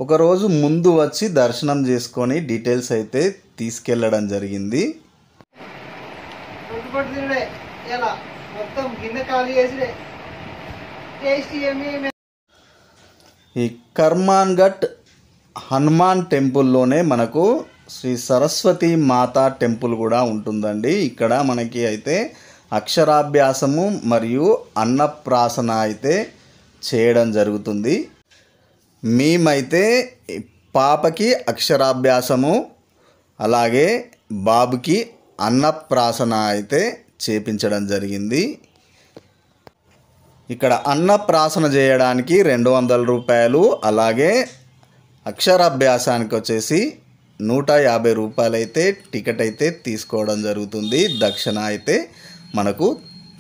ఒకరోజు ముందు వచ్చి దర్శనం చేసుకొని డీటెయిల్స్ అయితే తీసుకెళ్ళడం జరిగింది. ఈ కర్మాన్ ఘట్ హనుమాన్ టెంపుల్లోనే మనకు శ్రీ సరస్వతి మాతా టెంపుల్ కూడా ఉంటుందండి. ఇక్కడ మనకి అయితే అక్షరాభ్యాసము మరియు అన్నప్రాసన అయితే చేయడం జరుగుతుంది. మేమైతే పాపకి అక్షరాభ్యాసము అలాగే బాబుకి అన్నప్రాసన అయితే చేపించడం జరిగింది. ఇక్కడ అన్నప్రాసన చేయడానికి 200 రూపాయలు, అలాగే అక్షరాభ్యాసానికి వచ్చేసి 150 రూపాయలు అయితే టికెట్ అయితే తీసుకోవడం జరుగుతుంది. దక్షిణ అయితే మనకు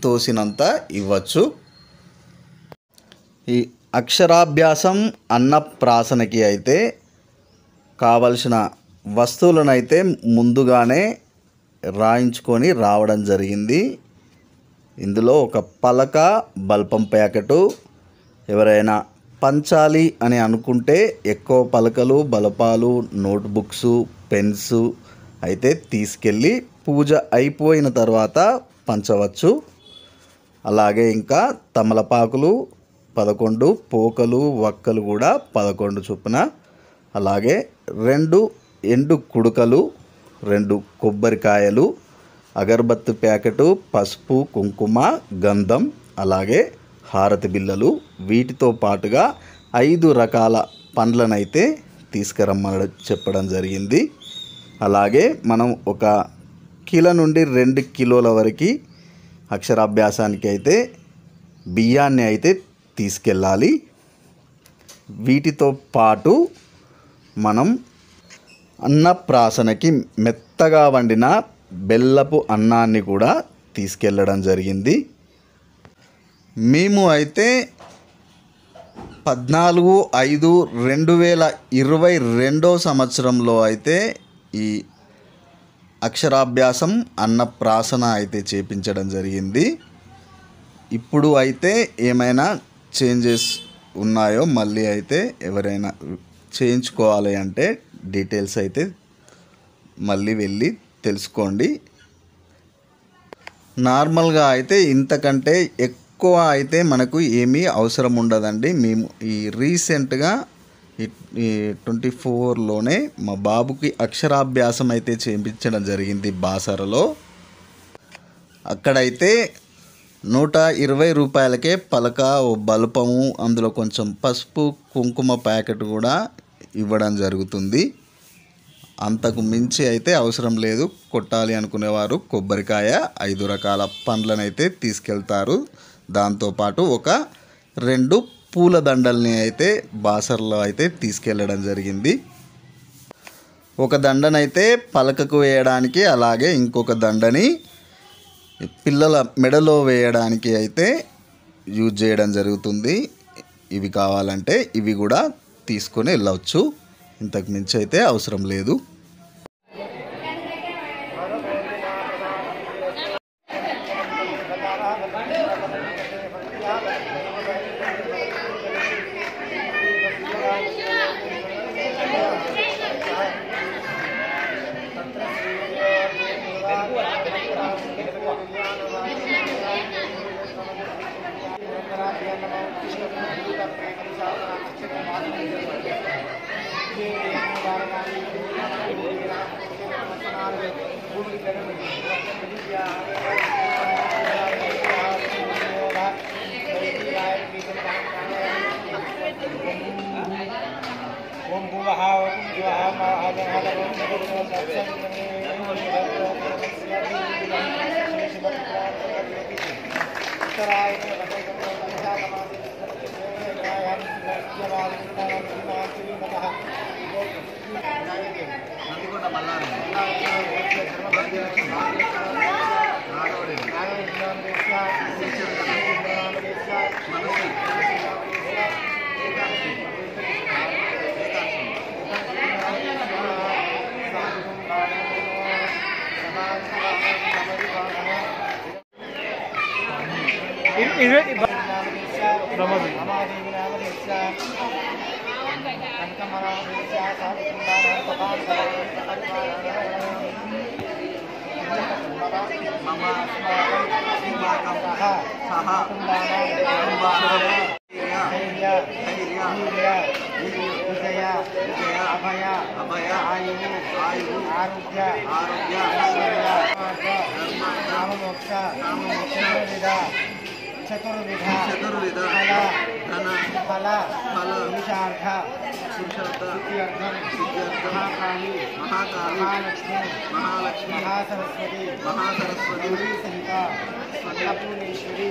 తోసినంత ఇవ్వచ్చు. ఈ అక్షరాభ్యాసం అన్నప్రాసనకి అయితే కావలసిన వస్తువులను అయితే ముందుగానే రాయించుకొని రావడం జరిగింది. ఇందులో ఒక పలక, బల్పం ప్యాకెటు, ఎవరైనా పంచాలి అని అనుకుంటే ఎక్కువ పలకలు, బలపాలు, నోట్బుక్స్, పెన్స్ అయితే తీసుకెళ్ళి పూజ అయిపోయిన తర్వాత పంచవచ్చు. అలాగే ఇంకా తమలపాకులు 11, పోకలు, వక్కలు కూడా 11 చొప్పున, అలాగే 2 ఎండు కుడుకలు, 2 కొబ్బరికాయలు, అగరబత్తి ప్యాకెటు, పసుపు, కుంకుమ, గంధం, అలాగే హారతి బిళ్ళలు, వీటితో పాటుగా 5 రకాల పండ్లనైతే తీసుకురమ్మని చెప్పడం జరిగింది. అలాగే మనం 1 కిలో నుండి 2 కిలోల వరకు అక్షరాభ్యాసానికి అయితే బియ్యాన్ని అయితే తీసుకెళ్ళాలి. వీటితో పాటు మనం అన్నప్రాసనకి మెత్తగా వండిన బెల్లపు అన్నాన్ని కూడా తీసుకెళ్ళడం జరిగింది. మేము అయితే 14/5/2022 సంవత్సరంలో అయితే ఈ అక్షరాభ్యాసం అన్నప్రాసన అయితే చేపించడం జరిగింది. ఇప్పుడు అయితే ఏమైనా చేంజెస్ ఉన్నాయో మళ్ళీ అయితే ఎవరైనా చేయించుకోవాలి అంటే డీటెయిల్స్ అయితే మళ్ళీ వెళ్ళి తెలుసుకోండి. నార్మల్గా అయితే ఇంతకంటే ఎక్కువ అయితే మనకు ఏమీ అవసరం ఉండదండి. మేము ఈ రీసెంట్గా ఈ 24లోనే మా బాబుకి అక్షరాభ్యాసం అయితే చేయించడం జరిగింది బాసరలో. అక్కడైతే 120 రూపాయలకే పలక, బల్పము, అందులో కొంచెం పసుపు, కుంకుమ ప్యాకెట్ కూడా ఇవ్వడం జరుగుతుంది. అంతకు మించి అయితే అవసరం లేదు. కొట్టాలి అనుకునేవారు కొబ్బరికాయ, 5 రకాల పండ్లనైతే తీసుకెళ్తారు. దాంతోపాటు 2 పూల దండల్ని అయితే బాసర్లో అయితే తీసుకెళ్ళడం జరిగింది. ఒక దండనైతే పలకకు వేయడానికి, అలాగే ఇంకొక దండని పిల్లల మెడలో వేయడానికి అయితే యూజ్ చేయడం జరుగుతుంది. ఇవి కావాలంటే ఇవి కూడా తీసుకొని వెళ్ళవచ్చు. ఇంతకు మించి అయితే అవసరం లేదు. चतुर्विधा धन फल पुरुषार्थ महाकाली महालक्ष्मी महासरस्वती गौरी सहिता अन्नपूर्णेश्वरी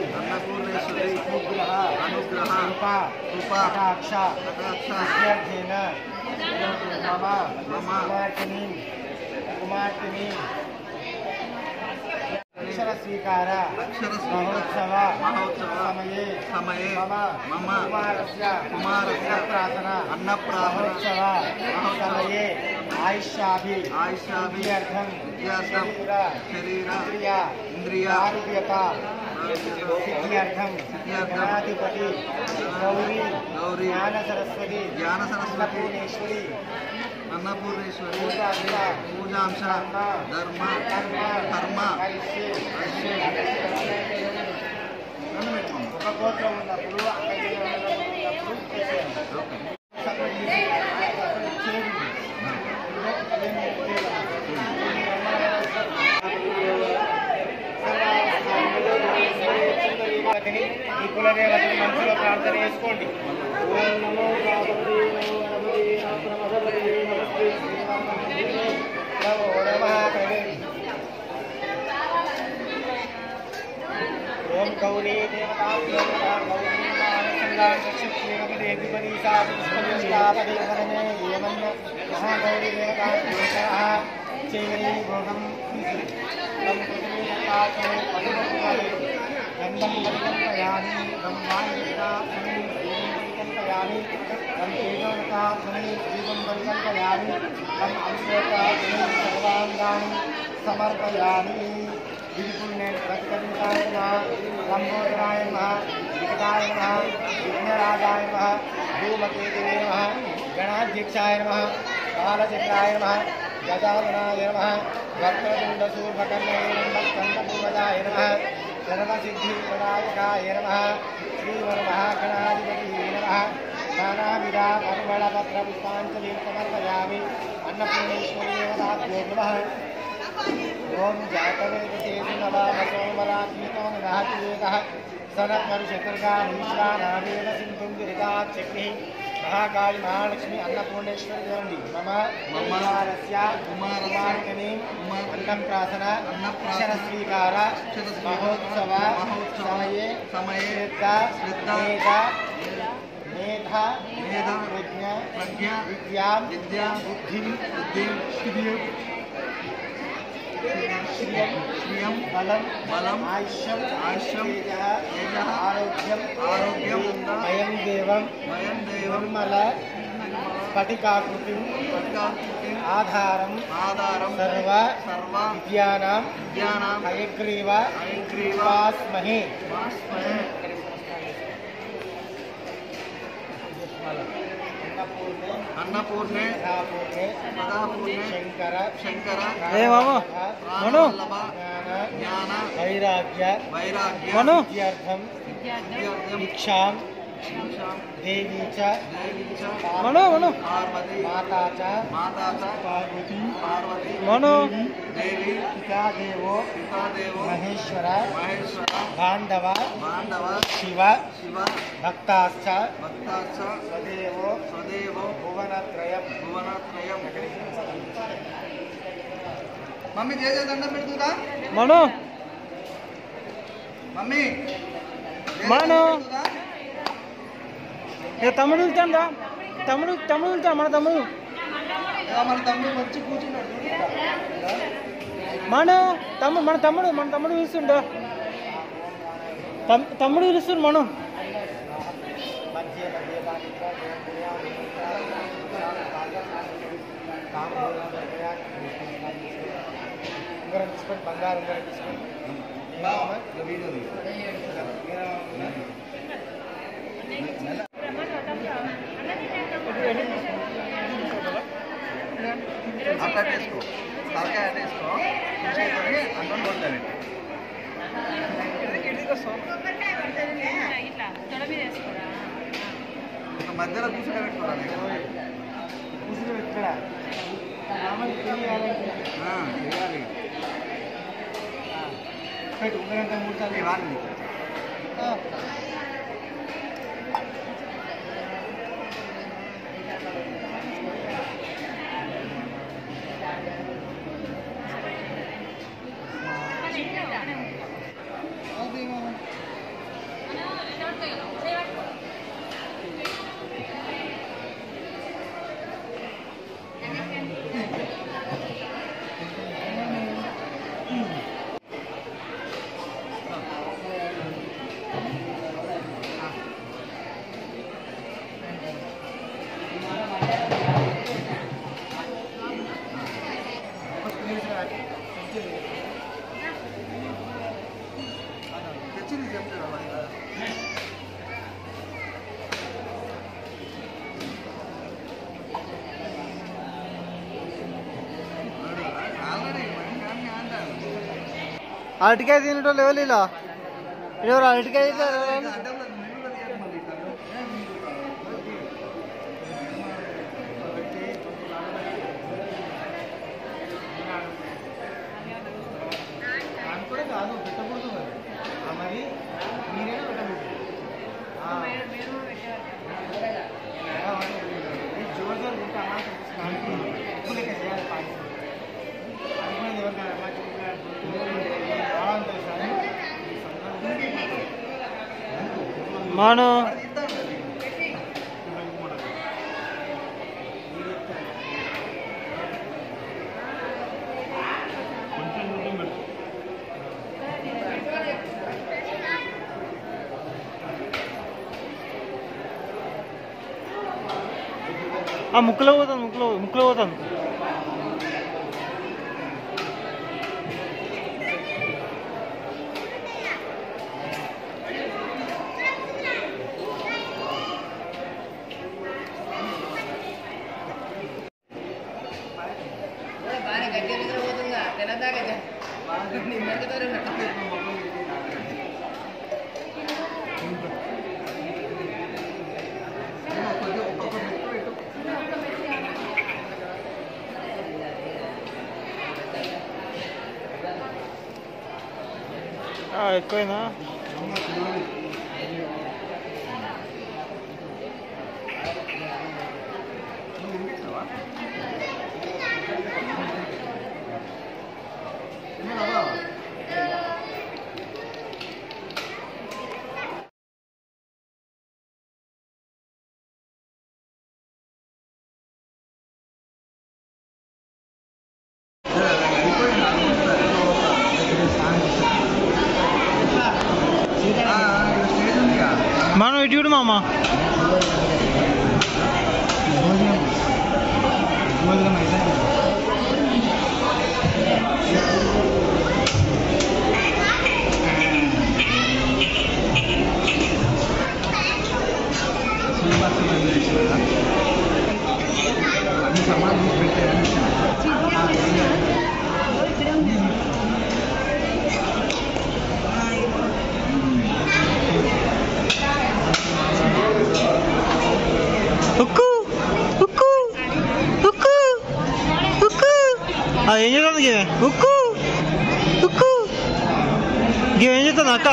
अनुग्रह कृपा कटाक्ष इत्यर्थेन मम कुमार्तिनी अक्षर स्वीकार महोत्सव समये मम कुमारस्य अन्नप्राशन समये आयुष्याभि शरीर इंद्रिय आरोग्यता सिद्ध्यर्थम गणाधिपति गौरी ज्ञान सरस्वती अन्नपूर्णेश्वरी पूजांश धर्म कर्म ఒక గోత్రం ఉన్నప్పుడు ఈ కులదేవతని మనసులో ప్రార్థన చేసుకోండి. ఓం నమో ओम गौरी देवता महागौरी देवता चेरी भोगम गंधम परिकल्पयामि ब्रह्माण्डयामि दीपं परिकल्पयामि सर्वांगानि समर्पयामि विपुण्य प्रतिकंताय नमः लंबोदराय नमः विकटाय नमः विघ्नराजाय नमः धूमकेतवे नमः गणाध्यक्षाय नमः बालचक्राय नमः गजाननाय नमः वक्रतुण्डसूर्पकर्णेन्दपूर्वजाय नमः सर्वसिद्धिप्रदायकाय नमः श्रीवरमहागणाधिपतिये नमः नानाविधा परिमलपत्रपुष्पाञ्जलिं समर्पयामि अन्नपूर्णेश्वरी देवताभ्यो नमः ओम जातवेदते नवामसोमरात्मिको निरातिवेदः सनत्मरुषतर्गानीश्वानामेव सिन्धुं विरदाच्चक्निः महाकाली महालक्ष्मी अन्नपूर्णेश्वरी देवन्दी मम कुमारस्याकुमार्तिनी अन्नप्राशन अक्षरस्वीकार महोत्सव समये श्रद्धा मेधा प्रज्ञा विद्या बुद्धिं श्रियं बलं आयुष्यं तेजः आरोग्यं अयं देवं निर्मल स्फटिकाकृतिं आधारं सर्व विद्यानां हयग्रीव उपास्महे अन्नपूर्णे शंकर ज्ञान वैराग्य दीक्षा देवी च माता च पार्वती देवी पिता देवो महेश्वर बांधव शिव भक्ताश्च स्वदेवो भुवनत्रयम् मम्मी जय जय దండం పెడుతుందా మను మమ్మీ మను ఏ తమ్ముడు వెళ్తాందా తమ్ముడు వెళ్తా మన తమ్ముడు వచ్చి కూర్చున్నాడు మన తమ్ముడు పిలుస్తుండో తమ్ముడు పిలుస్తుంది మనం బంగారం తీసుకొని మధ్యలో కూర్చుని పెట్టుకోవాలి కూర్చుని పెట్టాడా చేయాలి పెట్టు ఉంగరంతా 3 సార్లు రాని అరటికాయ తినటం లేవు ఇలా ఎవరు అరటికాయ కూడా కాదు పెట్టకూడదు మరి మీరేనా పెట్టకూడదు జోరు జోరు తింటా మాను ముక్కులో పోతాను ముక్కులో పోతాను ఎక్కువైనా మనం ఇటు చూడు మామ ఏం చేస్తుంది గివే ఉక్కు ఉక్కు గివే ఏం చేస్తుంది అక్క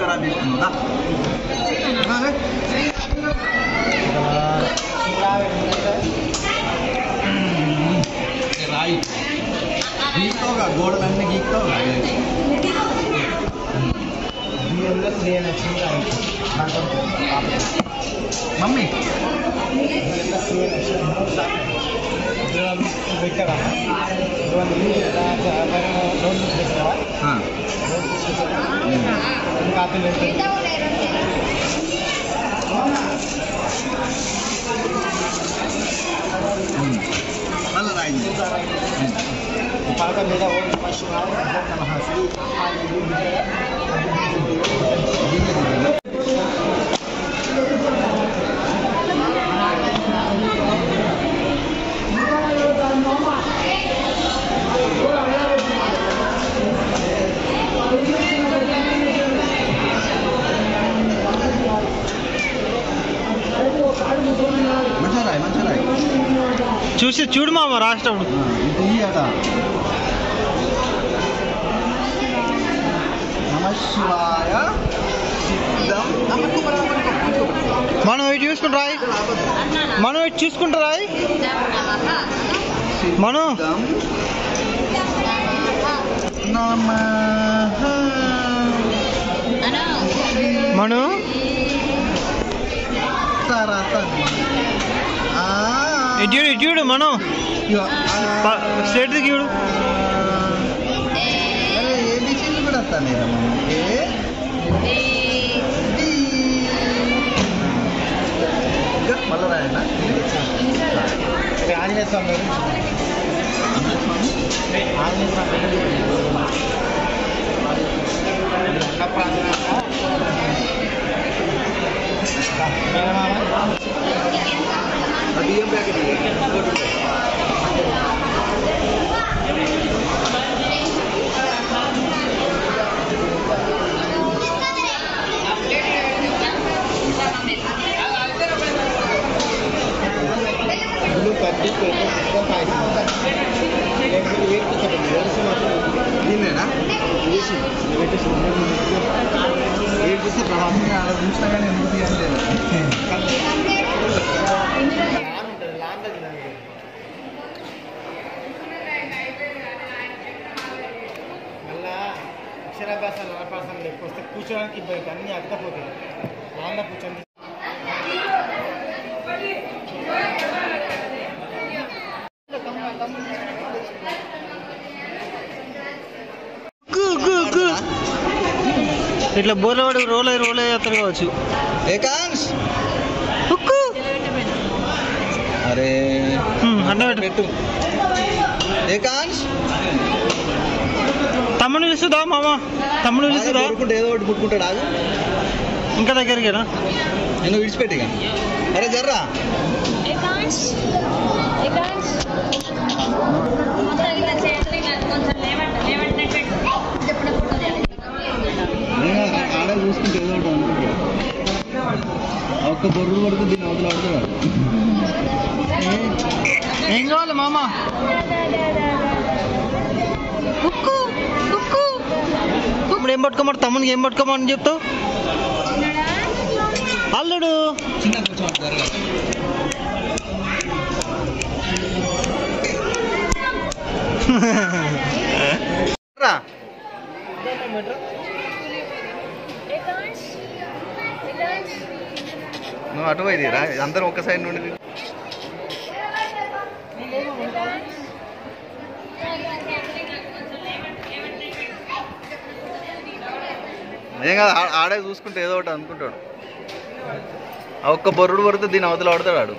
ఖరాబ్ చేస్తుందా రాయి గీక్తోగా గోడలన్నీ గీక్తోగా మమ్మీ మళ్ళీ రాయి మీద చూసి చూడు మామ రాష్ట్రం నమశివాయ మనం ఇటు చూసుకుంటారా మనం ఇటు చూసుకుంటారా మనం మను ఇటు చూడు మనం స్ట్రేట్ చూడు ఏబిసిలు కూడా వస్తాను మళ్ళీ రాయనా ఆంజనేయ స్వామి బియ్యం ప్యాకెట్ దీన్నేనా ఏడు చూస్తే ప్రభావం అలా చూసినా కానీ ఎందుకు తీయలేదు మళ్ళా అక్షరాభ్యాసాలు 40% ఎక్కువ వస్తే కూర్చోడానికి ఇబ్బంది అన్నీ అడ్డపోతాయి లాండ కూర్చొని ఇట్లా బోర్లవాడు రోల్ అయ్యి అతను కావచ్చు ఏకాంశ్ అరే పెట్టు ఏకాంశ్ తమ్ముడు పిలుస్తుందా మామ తమ్ముడు పిలుస్తుందా ఏదో ఒకటి పుట్టుకుంటాడు ఆగు ఇంకా దగ్గరికేనా నేను విడిచిపెట్టిగా అరే జర్రా ఆడ చూసుకుంటే ఏదో ఒకటి అనుకుంటాడు ఒక్క బొర్రు పడుతూ దీన్ని అవతల పడుతున్నాడు ఏం కావాలి మామ ఇప్పుడు ఏం పట్టుకోమంటారు తమ్మునికి ఏం పట్టుకోమని చెప్తావు అల్లుడు చిన్న కూర్చోండి జరగా నువ్వు అటు పోయిరా అందరం ఒక్క సైడ్ నుండి ఏం కాదు ఆడే చూసుకుంటే ఏదో ఒకటి అనుకుంటాడు ఆ ఒక్క బొర్రుడు పడితే దీని అవతల పడతాడు ఆడు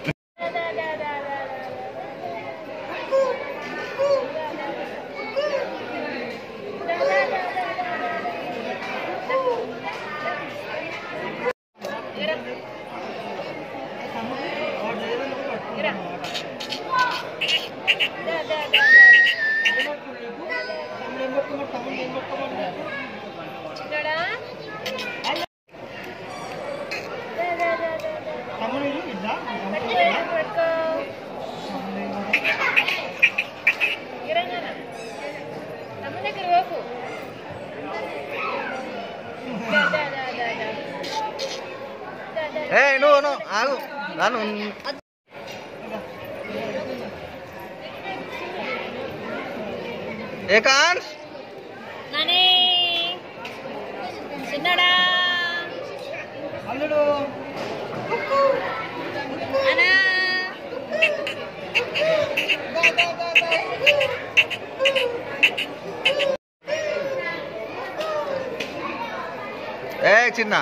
నువ్వు ఆగు నాను ఏకాంశ్ చిన్నడా అల్లుడు ఏ చిన్న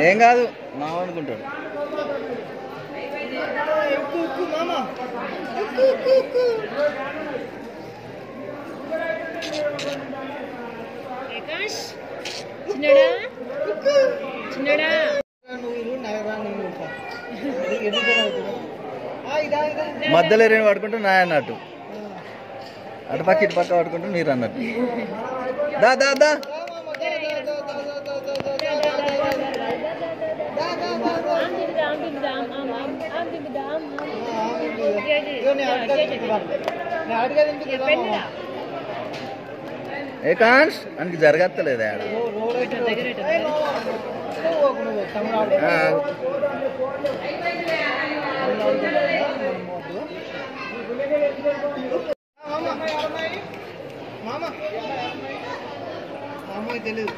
ఏం కాదు మామ అనుకుంటాడు మామ మధ్యలో రెండు పడుకుంటే నా అన్నట్టు, అటు పక్క ఇటు పక్క పడుకుంటే మీరు అన్నట్టు. దా దా దా ఏ కాన్స్ మనకి జరగత్తలేదా ఆడ? తెలియదు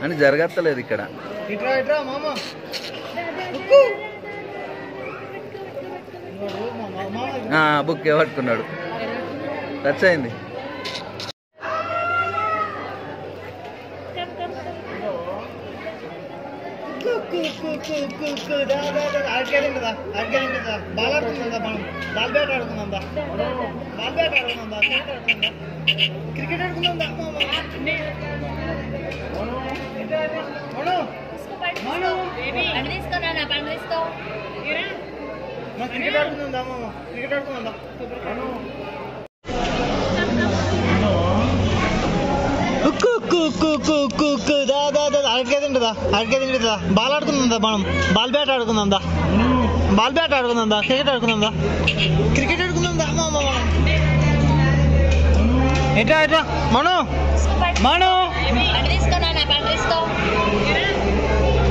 అని జరగత్తలేదు ఇక్కడ. ఇట్రా ఇట్రా మామ బుక్ పట్టుకున్నాడు, టచ్ అయింది. బాల్ బ్యాట్ ఆడుకుందా, బాల్ బ్యాట్ ఆడుకుందా, క్రికెట్ ఆడుకుందా, క్రికెట్ ఆడుకుందా మామ, క్రికెట్ ఆడుకుందా. అరటికాయ తింటుందా, బాల్ ఆడుకుందా మనం, బాల్ బ్యాట్ ఆడుకుందా, బాల్ బ్యాట్ ఆడుకుందా, క్రికెట్ ఆడుకుందా, క్రికెట్ ఆడుకుందా మామ. ఎట్రా ఎట్రా మను మను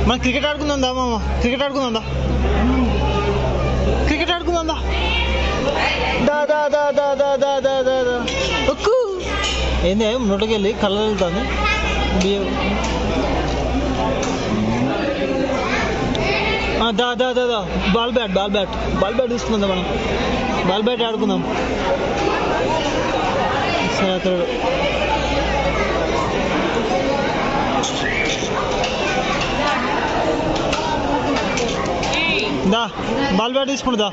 మన క్రికెట్ ఆడుకుందా మామ, క్రికెట్ ఆడుకుందా, క్రికెట్ ఆడుకుందా. దా దా దా దా దా దా దా దా దా ఏంది నోటకెళ్ళి కళ్ళ వెళ్తుంది. దా దా దా దా ball bat ball bat ball bat తీసుకుందా మనం, బాల్ బ్యాట్ ఆడుకుందాం. సరే అతడు దా బాల్ బ్యాట్ తీసుకుంటుందా.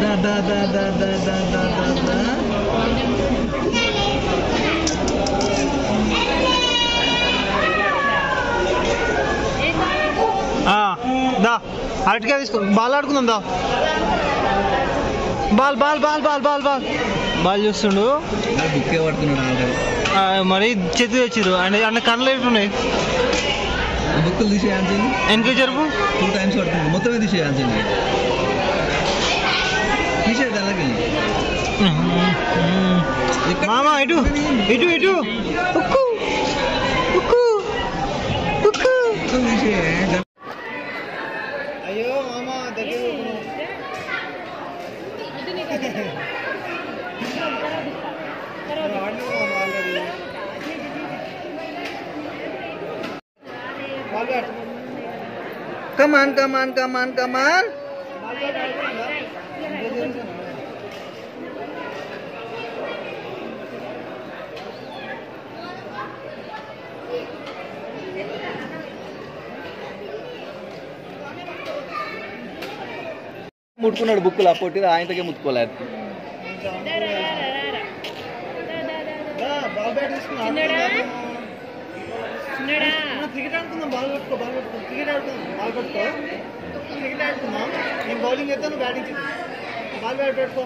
Da da da da da da da da. దా అరటికాయ తీసుకో, బాల్ ఆడుకుందాం దా. Ball ball ball ball ball ball ball చూస్తుండు, బుక్కే పడుతున్నాడు. మరి చేతి తెచ్చిరు అండ్ అన్న కళ్ళు ఎట్టున్నాయి. బుక్కులు తీసేయాల్సింది వెనక జరుపు 2 times పడుతుంది, మొత్తమే తీసేయాల్సింది. తీసేది అలాగే మామ, ఇటు ఇటు ఇటు అయ్యో మామ దగ్గర కమాన్ కమాన్ కమాన్ కమాన్. ముట్టుకున్నాడు బుక్కులు, ఆ పొట్టి ఆయనకే ముట్టుకోలేదు. క్రికెట్ ఆడుకుందాం, బాల్ పట్టుకో, బాల్ పట్టుకో, క్రికెట్ ఆడుకుందాం, బాల్ పట్టుకో, క్రికెట్ ఆడుకుందాం. నేను బౌలింగ్ చేస్తాను, బ్యాటింగ్ చేస్తాను. బాల్ బ్యాట్ పెట్టుకో,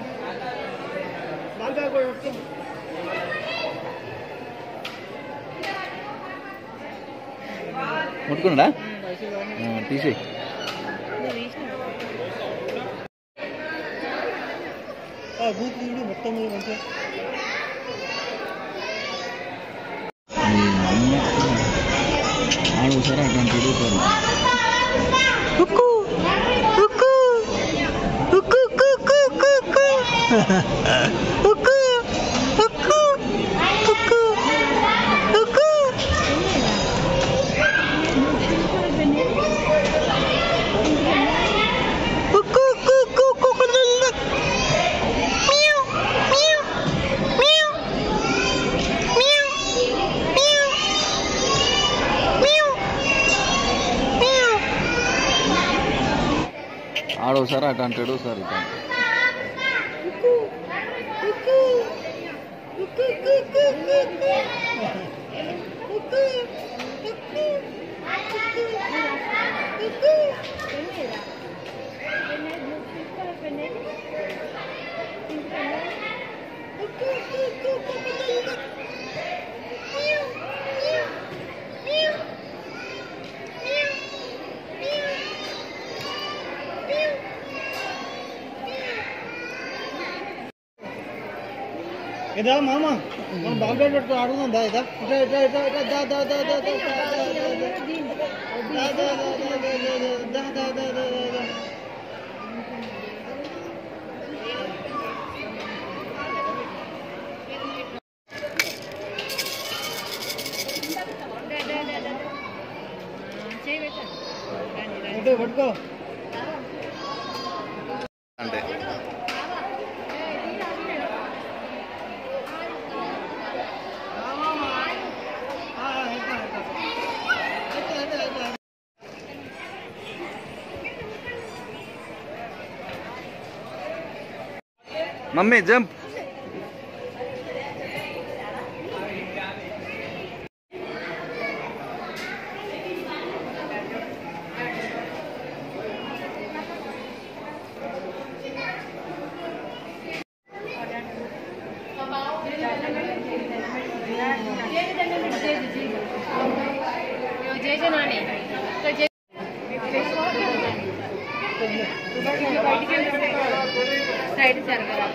బాల్ బ్యాట్ పెట్టుకో. ముట్టుకున్నాడా, తీసేయి. బూత్ చూడు మొత్తం మంచిగా. ఆడోసారి అట్లాంటి ఆడోసారి అటు అంటాడు, సార్ ఇటు అంటాడు. ఇదా మామ మనం బాల్ బ్యాట్ పెట్టుకుని ఆడుకుందాం దా ఇదా ఇట్లా ఇట్లా ఇట్లా ఇట్లా దా దా దా దా దా పట్టుకో అంటే మమ్మీ జంప్ సైడ్ జరగరా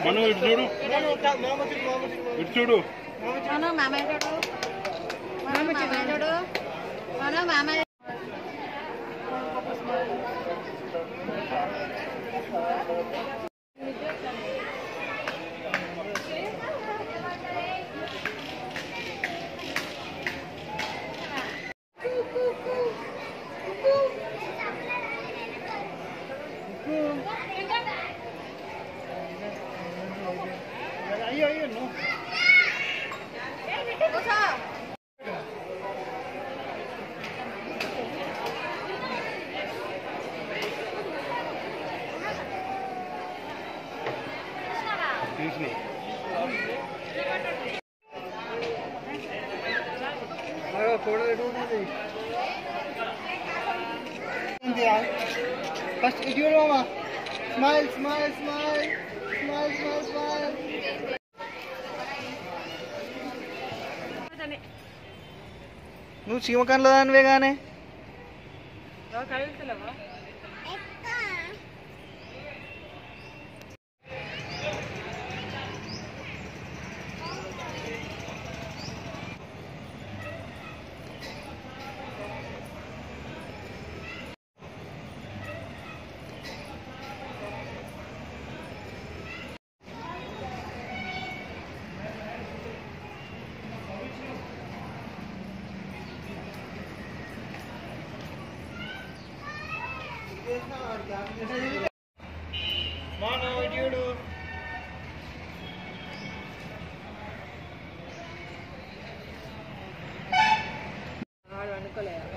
మనం ఇటు చూడు ఇటు చూడు మామయ్య చూడు మామయ్య అయ్యో అయ్యో తీసిన ఫోటో పెట్టుకుంటుంది ఫస్ట్ ఇటు చూడు మామ smile smile smile smile smile smile నువ్వు చీమకంలో దానివే గానే మానో ఇటు అనుకోలేదు